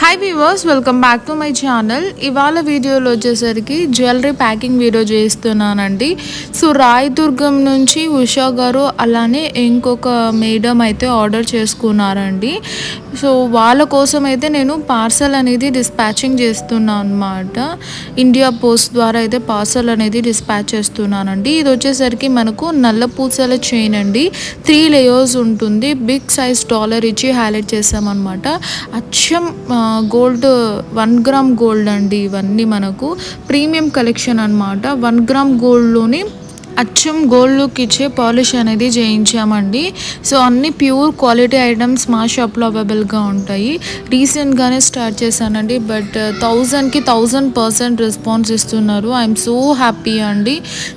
Hi viewers, welcome back to my channel. ఇవాళ వీడియోలో వచ్చేసరికి జ్యువెలరీ ప్యాకింగ్ వీడియో చేస్తున్నానండి. సో రాయదుర్గం నుంచి ఉషా గారు అలానే ఇంకొక మేడం అయితే ఆర్డర్ చేసుకున్నారండి. సో వాళ్ళ కోసం అయితే నేను పార్సల్ అనేది డిస్పాచింగ్ చేస్తున్నాను అనమాట. ఇండియా పోస్ట్ ద్వారా అయితే పార్సల్ అనేది డిస్పాచ్ చేస్తున్నానండి. ఇది వచ్చేసరికి మనకు నల్ల పూసల చైన్ అండి. 3 లేయర్స్ ఉంటుంది. బిగ్ సైజ్ డాలర్ ఇచ్చి హైలైట్ చేసామన్నమాట. అచ్చం గోల్డ్ 1 గ్రామ్ గోల్డ్ అండి. ఇవన్నీ మనకు ప్రీమియం కలెక్షన్ అనమాట. 1 గ్రామ్ గోల్డ్లోని అచ్చం గోల్డ్ లుక్ ఇచ్చే పాలిష్ అనేది చేయించామండి. సో అన్ని ప్యూర్ క్వాలిటీ ఐటమ్స్ మా షాప్లో అవైలబుల్గా ఉంటాయి. రీసెంట్గానే స్టార్ట్ చేశానండి, బట్ 1000కి 1000% రెస్పాన్స్ ఇస్తున్నారు. ఐఎమ్ సో హ్యాపీ అండి.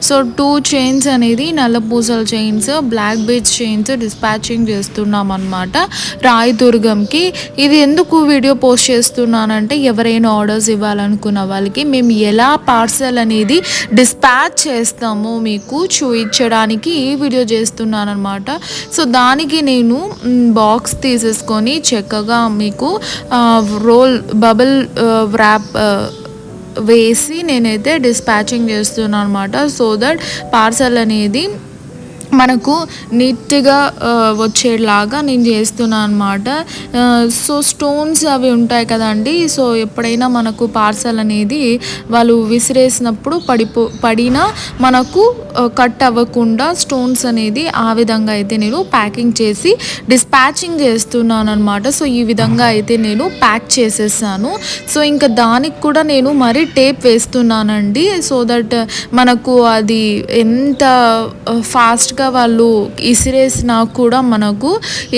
సో 2 చైన్స్ అనేది నల్ల పూసల chains, black beads chains dispatching చేస్తున్నాం అనమాట రాయదుర్గంకి. ఇది ఎందుకు వీడియో పోస్ట్ చేస్తున్నానంటే, ఎవరైనా ఆర్డర్స్ ఇవ్వాలనుకున్న వాళ్ళకి మేము ఎలా పార్సల్ అనేది డిస్పాచ్ చేస్తామో మీకు చూపించడానికి ఈ వీడియో చేస్తున్నాను అనమాట. సో దానికి నేను బాక్స్ తీసేసుకొని చక్కగా మీకు రోల్ బబుల్ ర్యాప్ వేసి నేనైతే డిస్పాచింగ్ చేస్తున్నాను అనమాట. సో దట్ పార్సల్ అనేది మనకు నీట్గా వచ్చేలాగా నేను చేస్తున్నాను అనమాట. సో స్టోన్స్ అవి ఉంటాయి కదండి. సో ఎప్పుడైనా మనకు పార్సల్ అనేది వాళ్ళు విసిరేసినప్పుడు పడినా మనకు కట్ అవ్వకుండా స్టోన్స్ అనేది ఆ విధంగా అయితే నేను ప్యాకింగ్ చేసి డిస్పాచింగ్ చేస్తున్నాను అనమాట. సో ఈ విధంగా అయితే నేను ప్యాక్ చేసేసాను. సో ఇంకా దానికి కూడా నేను మరీ టేప్ వేస్తున్నానండి. సో దట్ మనకు అది ఎంత ఫాస్ట్గా వాళ్ళు ఇసిరేసినా కూడా మనకు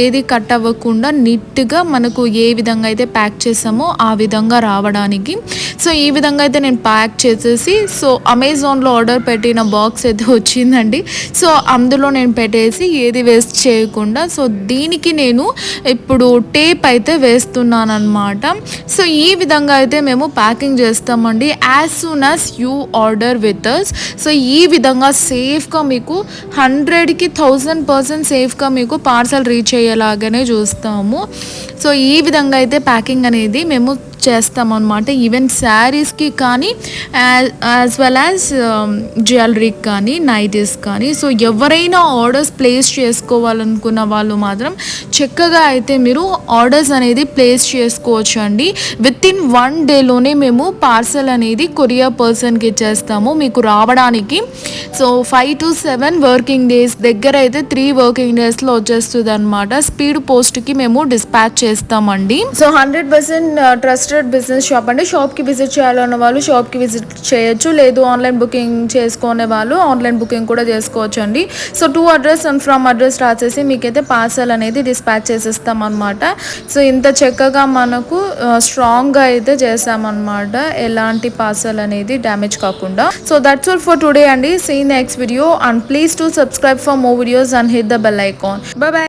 ఏది కట్ అవ్వకుండా నీట్గా మనకు ఏ విధంగా అయితే ప్యాక్ చేసామో ఆ విధంగా రావడానికి. సో ఈ విధంగా అయితే నేను ప్యాక్ చేసేసి, సో అమెజాన్లో ఆర్డర్ పెట్టిన బాక్స్ అయితే వచ్చిందండి. సో అందులో నేను పెట్టేసి ఏది వేస్ట్ చేయకుండా, సో దీనికి నేను ఇప్పుడు టేప్ అయితే వేస్తున్నాను అనమాట. సో ఈ విధంగా అయితే మేము ప్యాకింగ్ చేస్తామండి. As soon as you order with us. So ఈ విధంగా సేఫ్గా మీకు 100కి 1000% సేఫ్గా మీకు పార్సల్ రీచ్ అయ్యేలాగానే చూస్తాము. సో ఈ విధంగా అయితే ప్యాకింగ్ అనేది మేము చేస్తామన్నమాట. ఈవెన్ శారీస్కి కానీ యాజ్ వెల్ యాజ్ జ్యువెలరీకి కానీ నైటీస్ కానీ. సో ఎవరైనా ఆర్డర్స్ ప్లేస్ చేసుకోవాలనుకున్న వాళ్ళు మాత్రం చక్కగా అయితే మీరు ఆర్డర్స్ అనేది ప్లేస్ చేసుకోవచ్చు అండి. విత్ ఇన్ 1 డేలోనే మేము పార్సల్ అనేది కొరియర్ పర్సన్కి ఇచ్చేస్తాము మీకు రావడానికి. సో 5 to 7 వర్కింగ్ డేస్ దగ్గర అయితే 3 వర్కింగ్ డేస్లో వచ్చేస్తుంది అనమాట. స్పీడ్ పోస్ట్కి మేము డిస్పాచ్ చేస్తామండి. సో 100% ట్రస్టెడ్ బిజినెస్ షాప్ అండి. షాప్కి విజిట్ చేయాలన్న వాళ్ళు షాప్కి విజిట్ చేయొచ్చు, లేదు ఆన్లైన్ బుకింగ్ చేసుకునే వాళ్ళు ఆన్లైన్ బుకింగ్ కూడా చేసుకోవచ్చు అండి. So 2 address and from address రాసేసి మీకైతే పార్సల్ అనేది డిస్పాచ్ చేసేస్తాం అనమాట. సో ఇంత చక్కగా మనకు స్ట్రాంగ్గా అయితే చేసామన్నమాట, ఎలాంటి పార్సల్ అనేది డ్యామేజ్ కాకుండా. So that's all for today అండి. See next video and please do subscribe for more videos and hit the bell icon. Bye bye.